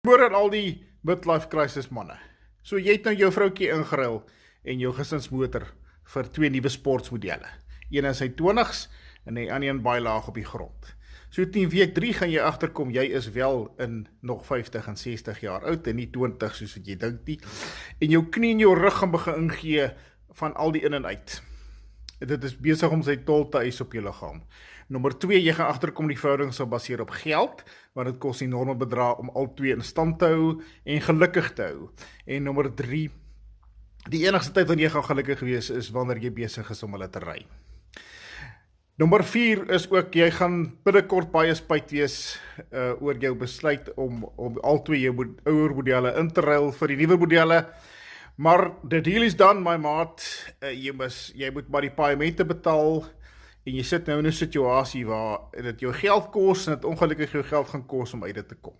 Hoor aan al die midlife crisis manne. So jy het nou jou vroukie ingeruil en jou gesinsmotor vir 2 nuwe sportsmodelle. Een in sy 20's en die ander een baie laag op die grond. So teen week 3 gaan jy agterkom jy is wel in nog 50 en 60 jaar oud en nie 20 soos wat jy dink nie. En jou knie en jou rug gaan begin ingee van al die in en uit. Dit is besig om sy tol te eis op jou liggaam. Nommer 2, jy gaan agterkom die verhouding sal baseer op geld, want dit kos enorme bedrae om al twee in stand te hou en gelukkig te hou. En nommer 3, die enigste tyd wanneer jy gaan gelukkig wees is wanneer jy besig is om hulle te ry. Nommer 4 is ook, jy gaan binnekort baie spyt wees oor jou besluit om al twee jou ouer modelle in te ruil vir die nuwe modelle. Maar the deal is done, my maat. Jy moet maar die paaiemente betaal en jy sit nou in 'n situasie waar dit jou geld kos en dit ongelukkig jou geld gaan kos om uit dit te kom.